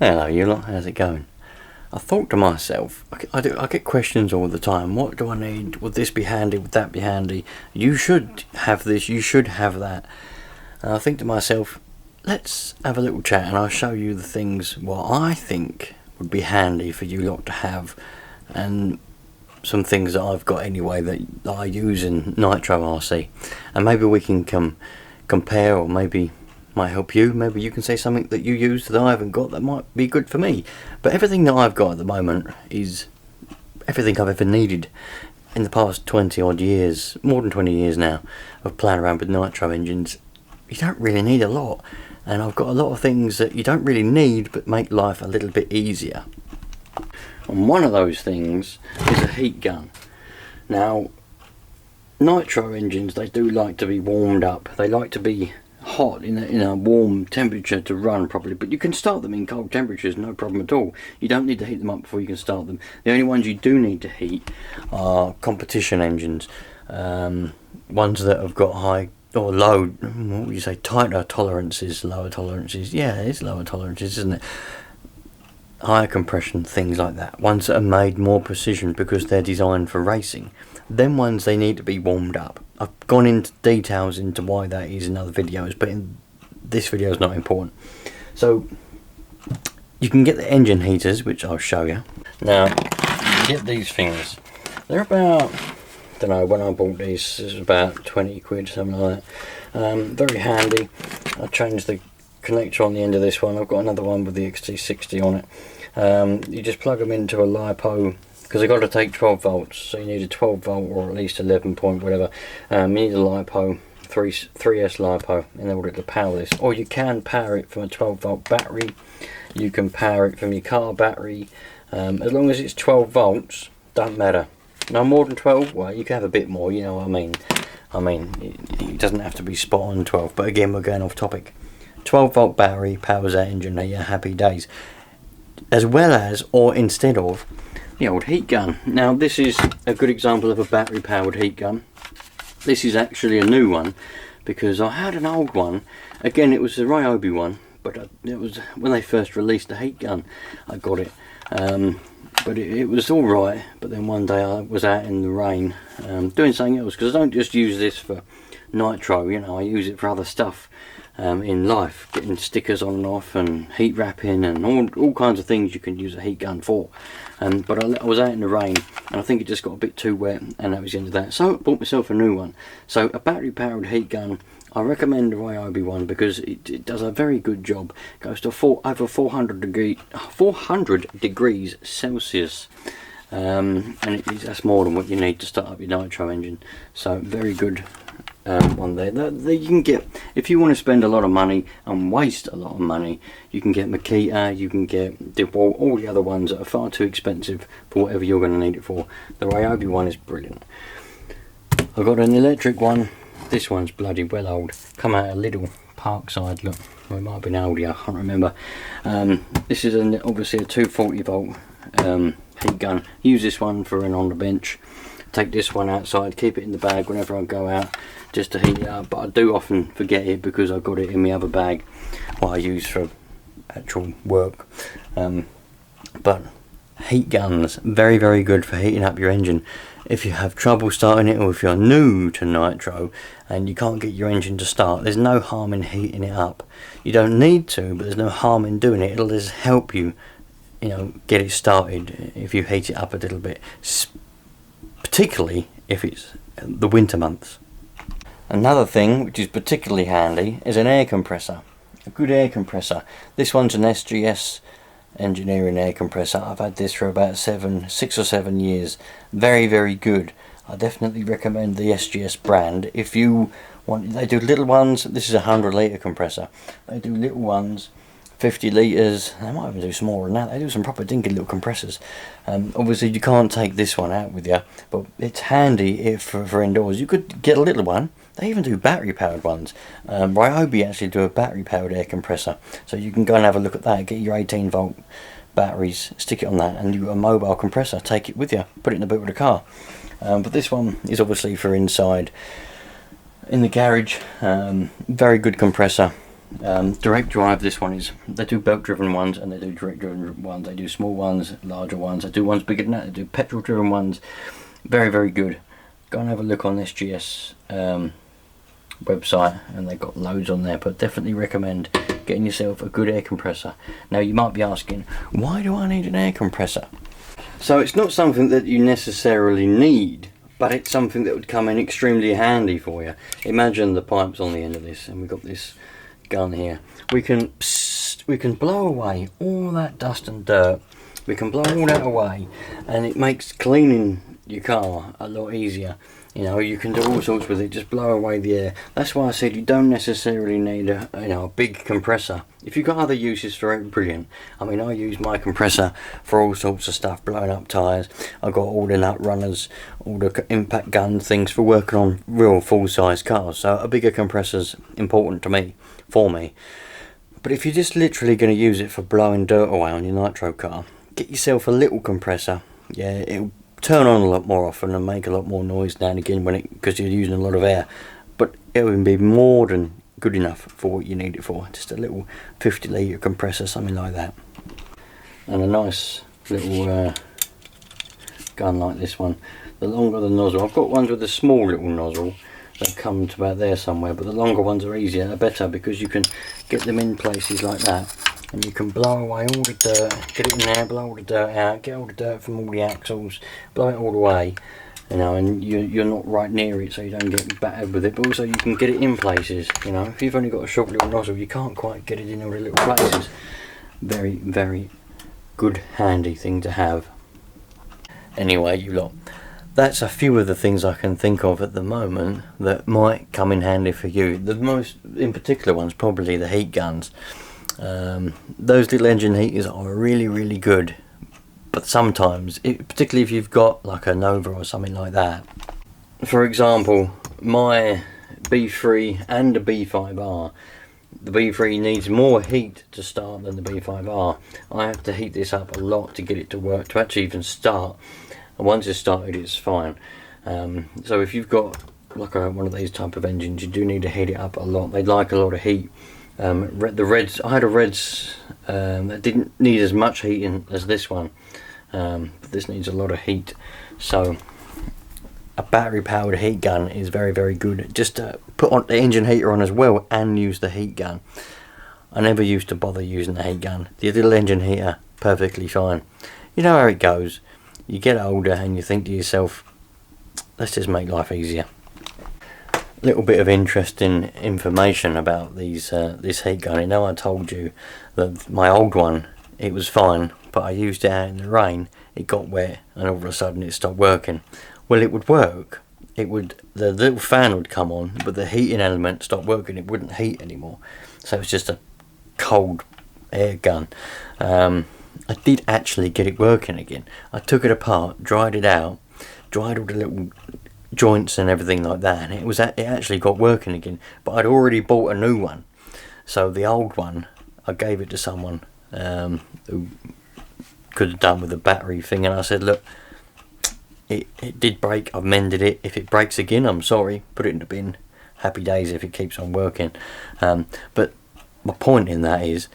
Hello you lot, how's it going? I thought to myself, I get questions all the time. What do I need? Would this be handy? Would that be handy? You should have this, you should have that. And I think to myself, let's have a little chat and I'll show you the things what I think would be handy for you lot to have, and some things that I've got anyway that I use in Nitro RC. And maybe we can compare, or maybe might help you. Maybe you can say something that you use that I haven't got that might be good for me. But everything that I've got at the moment is everything I've ever needed in the past 20 odd years, more than 20 years now, of playing around with nitro engines. You don't really need a lot, and I've got a lot of things that you don't really need but make life a little bit easier. And one of those things is a heat gun. Now, nitro engines, they do like to be warmed up. They like to be hot in a warm temperature to run properly, but you can start them in cold temperatures, no problem at all. You don't need to heat them up before you can start them. The only ones you do need to heat are competition engines, ones that have got high or low, what would you say, tighter tolerances, lower tolerances. Yeah, it's lower tolerances, isn't it? Higher compression, things like that. Ones that are made more precision because they're designed for racing. Them ones, they need to be warmed up. I've gone into details into why that is in other videos, but in this video is not important. So you can get the engine heaters, which I'll show you. Now, you get these things. They're about, I don't know, when I bought these, it was about 20 quid, something like that. Very handy. I changed the connector on the end of this one. I've got another one with the XT60 on it. You just plug them into a LiPo, because they've got to take 12 volts, so you need a 12 volt or at least 11 point whatever. You need a LiPo, 3S LiPo in order to power this. Or you can power it from a 12 volt battery, you can power it from your car battery. As long as it's 12 volts, don't matter. No more than 12, well, you can have a bit more, you know what I mean. It doesn't have to be spot on 12, but again, we're going off topic. 12 volt battery powers that engine, are your happy days. As well as, or instead of, the old heat gun. Now this is a good example of a battery powered heat gun. This is actually a new one, because I had an old one. Again, it was the Ryobi one, but it was when they first released the heat gun I got it. But it was alright, but then one day I was out in the rain doing something else, because I don't just use this for nitro, you know, I use it for other stuff in life, getting stickers on and off and heat wrapping and all kinds of things you can use a heat gun for. But I was out in the rain and I think it just got a bit too wet, and that was the end of that. So I bought myself a new one. So a battery powered heat gun, I recommend the Ryobi one because it does a very good job. It goes to over 400 degrees Celsius. And that's more than what you need to start up your nitro engine. So very good one there. You can get, if you want to spend a lot of money and waste a lot of money, you can get Makita, you can get DeWalt, all the other ones that are far too expensive for whatever you're going to need it for. The Ryobi one is brilliant. I've got an electric one. This one's bloody well old. Come out a little Parkside, look. Well, it might have been Aldi, I can't remember. This is obviously a 240 volt heat gun. Use this one for an on the bench. Take this one outside, keep it in the bag whenever I go out, just to heat it up. But I do often forget it because I've got it in my other bag, what I use for actual work. But heat guns, very, very good for heating up your engine. If you have trouble starting it, or if you're new to nitro and you can't get your engine to start, there's no harm in heating it up. You don't need to, but there's no harm in doing it. It'll just help you, you know, get it started if you heat it up a little bit, particularly if it's the winter months. Another thing which is particularly handy is an air compressor, a good air compressor. This one's an SGS engineering air compressor. I've had this for about 6 or 7 years. Very, very good. I definitely recommend the SGS brand. If you want, they do little ones. This is a 100 litre compressor. They do little ones, 50 litres. They might even do smaller than that. They do some proper dinky little compressors. Obviously you can't take this one out with you, but it's handy for indoors. You could get a little one. They even do battery powered ones. Ryobi actually do a battery powered air compressor, so you can go and have a look at that. Get your 18 volt batteries, stick it on that, and you've got a mobile compressor. Take it with you, put it in the boot of the car. But this one is obviously for inside in the garage. Very good compressor. direct drive. This one is, they do belt driven ones and they do direct driven ones. They do small ones, larger ones, they do ones bigger than that, they do petrol driven ones. Very, very good. Go and have a look on SGS website, and they've got loads on there, but definitely recommend getting yourself a good air compressor. Now you might be asking, why do I need an air compressor? So it's not something that you necessarily need, but it's something that would come in extremely handy for you. Imagine the pipes on the end of this, and we've got this gun here. We can blow away all that dust and dirt. We can blow all that away, and it makes cleaning your car a lot easier. You know, you can do all sorts with it, just blow away the air. That's why I said you don't necessarily need a big compressor. If you've got other uses for it, brilliant. I mean, I use my compressor for all sorts of stuff, blowing up tyres. I've got all the nut runners, all the impact gun things for working on real full-size cars. So a bigger compressor's important to me, for me. But if you're just literally going to use it for blowing dirt away on your Nitro car, get yourself a little compressor. Yeah, it'll turn on a lot more often and make a lot more noise now and again because you're using a lot of air, but it will be more than good enough for what you need it for. Just a little 50 litre compressor, something like that, and a nice little gun like this one. The longer the nozzle, I've got ones with a small little nozzle that come to about there somewhere, but the longer ones are easier, they're better, because you can get them in places like that. And you can blow away all the dirt, get it in there, blow all the dirt out, get all the dirt from all the axles, blow it all away, you know, and you're not right near it, so you don't get battered with it. But also you can get it in places, you know. If you've only got a short little nozzle, you can't quite get it in all the little places. Very, very good, handy thing to have. Anyway, you lot, that's a few of the things I can think of at the moment that might come in handy for you. The most in particular ones, probably the heat guns. Those little engine heaters are really, really good, but sometimes, particularly if you've got like a Nova or something like that. For example, my B3 and the B5R, the B3 needs more heat to start than the B5R. I have to heat this up a lot to get it to work, to actually even start, and once it's started it's fine. So if you've got like one of these type of engines, you do need to heat it up a lot. They like a lot of heat. The Reds, I had a Reds that didn't need as much heating as this one, but this needs a lot of heat. So a battery powered heat gun is very, very good. Just put on the engine heater on as well and use the heat gun. I never used to bother using the heat gun. The little engine heater, perfectly fine. You know how it goes. You get older and you think to yourself, let's just make life easier. Little bit of interesting information about these this heat gun. I know I told you that my old one, it was fine, but I used it out in the rain, it got wet, and all of a sudden it stopped working. Well, it would work. The little fan would come on, but the heating element stopped working. It wouldn't heat anymore. So it was just a cold air gun. I did actually get it working again. I took it apart, dried it out, dried all the little joints and everything like that, and it actually got working again. But I'd already bought a new one, so the old one I gave it to someone who could have done with the battery thing, and I said, look, it did break, I've mended it. If it breaks again, I'm sorry, put it in the bin. Happy days if it keeps on working. But my point in that is,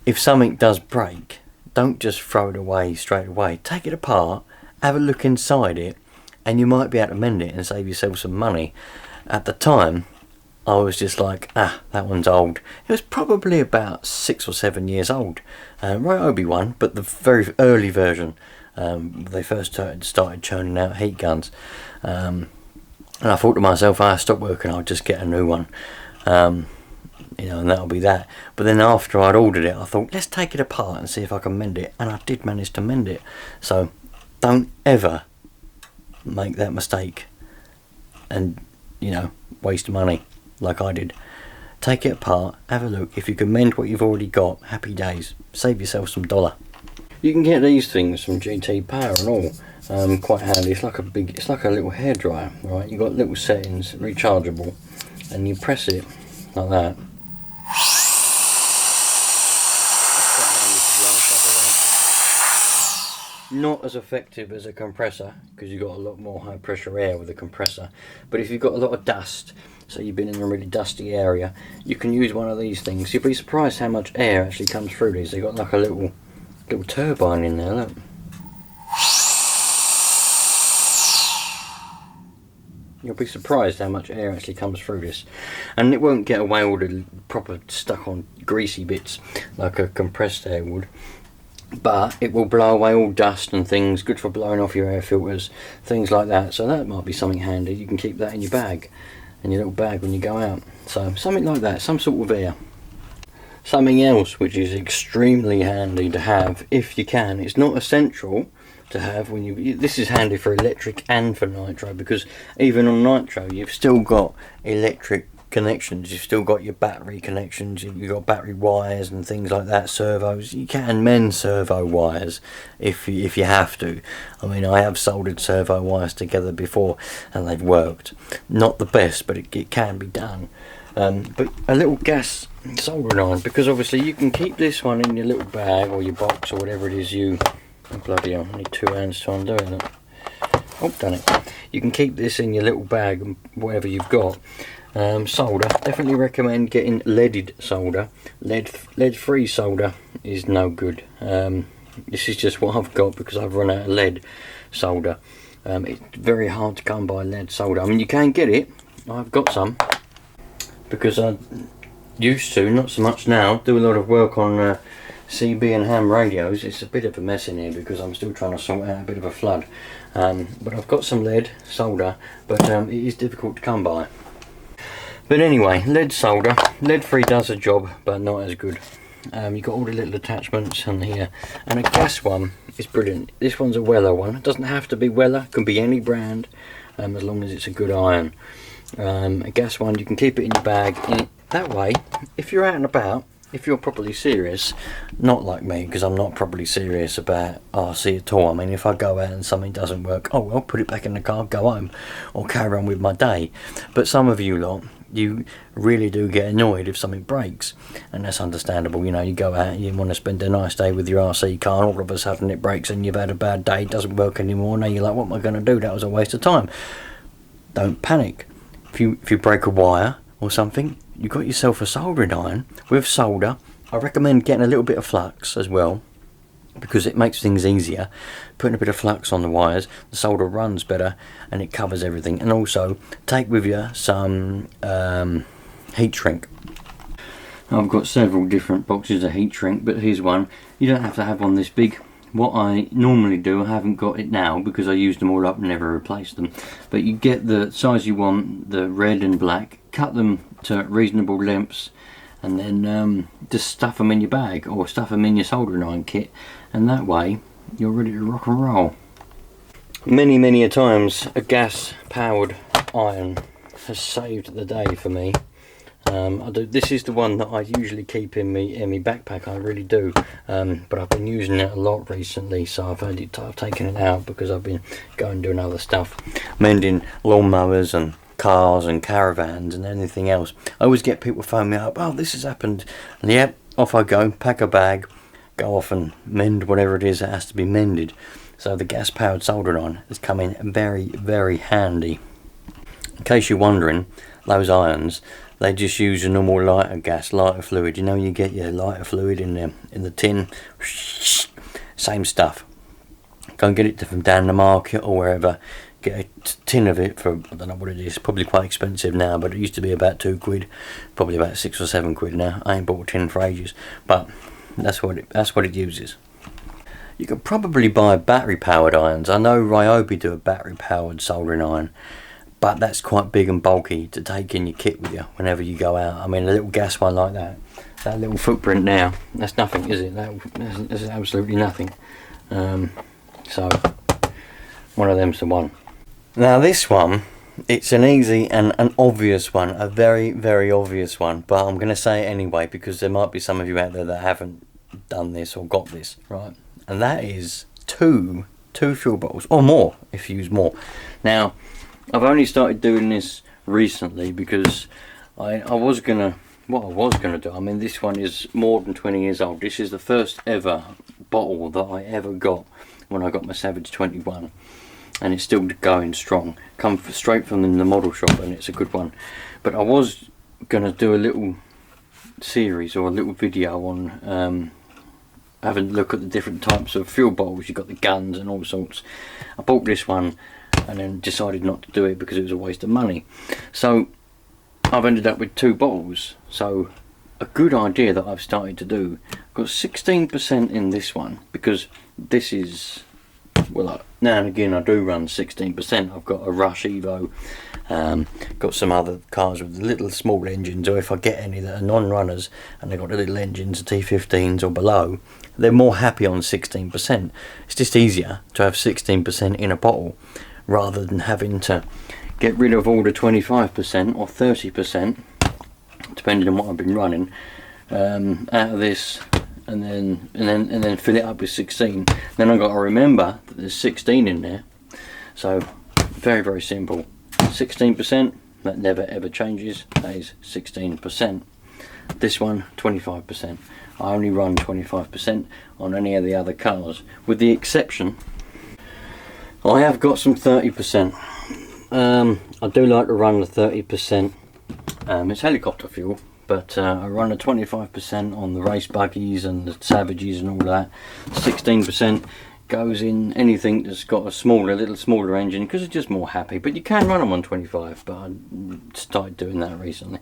if something does break, don't just throw it away straight away. Take it apart, have a look inside it, and you might be able to mend it and save yourself some money. At the time, I was just like, that one's old. It was probably about 6 or 7 years old. Right, Obi-Wan, but the very early version. They first started churning out heat guns. And I thought to myself, stop working, I'll just get a new one. And that'll be that. But then after I'd ordered it, I thought, let's take it apart and see if I can mend it. And I did manage to mend it. So don't ever make that mistake and waste money like I did. Take it apart, have a look. If you can mend what you've already got, happy days. Save yourself some dollar. You can get these things from GT Power and all. Quite handy. It's like a little hairdryer, right? You've got little settings, rechargeable, and you press it like that. Not as effective as a compressor, because you've got a lot more high pressure air with a compressor. But if you've got a lot of dust, so you've been in a really dusty area, you can use one of these things. You'll be surprised how much air actually comes through these. They've got like a little turbine in there, look. You'll be surprised how much air actually comes through this. And it won't get away all the proper stuck on greasy bits like a compressed air would. But it will blow away all dust and things, good for blowing off your air filters, things like that. So that might be something handy. You can keep that in your bag, in your little bag when you go out. So something like that, some sort of air. Something else which is extremely handy to have if you can. It's not essential to have when you. This is handy for electric and for nitro, because even on nitro you've still got electric connections, you've still got your battery connections, you've got battery wires and things like that, servos. You can mend servo wires if you have to. I mean, I have soldered servo wires together before and they've worked. Not the best, but it can be done. But a little gas soldering iron, because obviously you can keep this one in your little bag or your box or whatever it is you. Oh, bloody hell, I need 2 hands to undo it. Oh, done it. You can keep this in your little bag and whatever you've got. Solder, definitely recommend getting leaded solder. Lead-free solder is no good. This is just what I've got because I've run out of lead solder. It's very hard to come by lead solder. I mean, you can get it. I've got some because I used to, not so much now, do a lot of work on CB and ham radios. It's a bit of a mess in here because I'm still trying to sort out a bit of a flood. But I've got some lead solder, but it is difficult to come by. But anyway, lead solder, lead-free does a job, but not as good. You've got all the little attachments on here, and a gas one is brilliant. This one's a Weller one. It doesn't have to be Weller, it can be any brand, as long as it's a good iron. A gas one, you can keep it in your bag. That way, if you're out and about, if you're properly serious, not like me, because I'm not properly serious about RC at all. I mean, if I go out and something doesn't work, oh well, put it back in the car, go home, or carry on with my day. But some of you lot, you really do get annoyed if something breaks, and that's understandable. You know, you go out and you want to spend a nice day with your RC car, and all of a sudden it breaks and you've had a bad day, it doesn't work anymore. Now you're like, what am I going to do? That was a waste of time. Don't panic. If you break a wire or something, you've got yourself a soldering iron with solder. I recommend getting a little bit of flux as well, because it makes things easier. Putting a bit of flux on the wires, the solder runs better and it covers everything. And also take with you some heat shrink. I've got several different boxes of heat shrink, but here's one. You don't have to have one this big. What I normally do, I haven't got it now because I used them all up and never replaced them, but you get the size you want, the red and black, cut them to reasonable lengths, and then just stuff them in your bag or stuff them in your soldering iron kit, and that way you're ready to rock and roll. Many a times a gas powered iron has saved the day for me. This is the one that I usually keep in me backpack, I really do, but I've been using it a lot recently, so I've taken it out because I've been going doing other stuff, mending lawnmowers and cars and caravans and anything else. I always get people phoning me up, oh, this has happened, and yep, off I go, pack a bag, go off and mend whatever it is that has to be mended. So the gas powered soldering iron has come in very handy. In case you're wondering, those irons, they just use a normal lighter fluid. You know, you get your lighter fluid in the tin, same stuff. Go and get it from down the market or wherever. Get a tin of it for, I don't know what it is, probably quite expensive now, but it used to be about £2, probably about £6 or £7 now. I ain't bought a tin for ages, but that's what it uses. You could probably buy battery powered irons. I know Ryobi do a battery powered soldering iron, but that's quite big and bulky to take in your kit with you whenever you go out. I mean, a little gas one like that little footprint now, that's nothing, is it? That's absolutely nothing. So one of them's the one. Now this one, it's an easy and an obvious one, a very obvious one, but I'm going to say it anyway because there might be some of you out there that haven't done this or got this, right? And that is two fuel bottles, or more if you use more. Now, I've only started doing this recently because what I was gonna do, I mean, this one is more than 20 years old. This is the first ever bottle that I ever got when I got my Savage 21, and it's still going strong. Come straight from the model shop, and it's a good one. But I was gonna do a little series or a little video on having a look at the different types of fuel bottles. You've got the guns and all sorts. I bought this one and then decided not to do it because it was a waste of money. So I've ended up with 2 bottles. So a good idea that I've started to do, I've got 16% in this one, because this is, well, now and again I do run 16%. I've got a Rush Evo, got some other cars with little small engines, or if I get any that are non-runners and they've got the little engines, the T15s or below, they're more happy on 16%. It's just easier to have 16% in a bottle rather than having to get rid of all the 25% or 30%, depending on what I've been running, out of this, and then fill it up with 16. Then I've got to remember that there's 16 in there. So very, very simple. 16%, that never ever changes. That is 16%. This one, 25%. I only run 25% on any of the other cars, with the exception I have got some 30%. I do like to run the 30%. It's helicopter fuel, but I run a 25% on the race buggies and the Savages and all that. 16% goes in anything that's got a little smaller engine, because it's just more happy. But you can run them on 25, but I started doing that recently.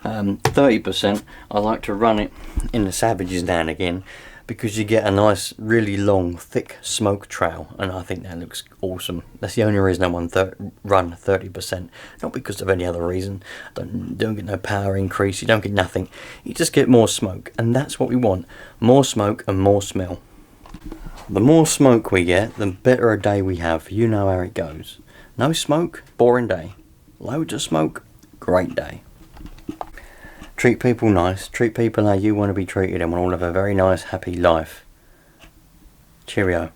30%, I like to run it in the Savages now and again, because you get a nice, really long, thick smoke trail, and I think that looks awesome. That's the only reason I want to run 30%, not because of any other reason. Don't get no power increase, you don't get nothing. You just get more smoke, and that's what we want. More smoke and more smell. The more smoke we get, the better a day we have. You know how it goes. No smoke, boring day. Loads of smoke, great day. Treat people nice. Treat people how you want to be treated, and we'll all have a very nice, happy life. Cheerio.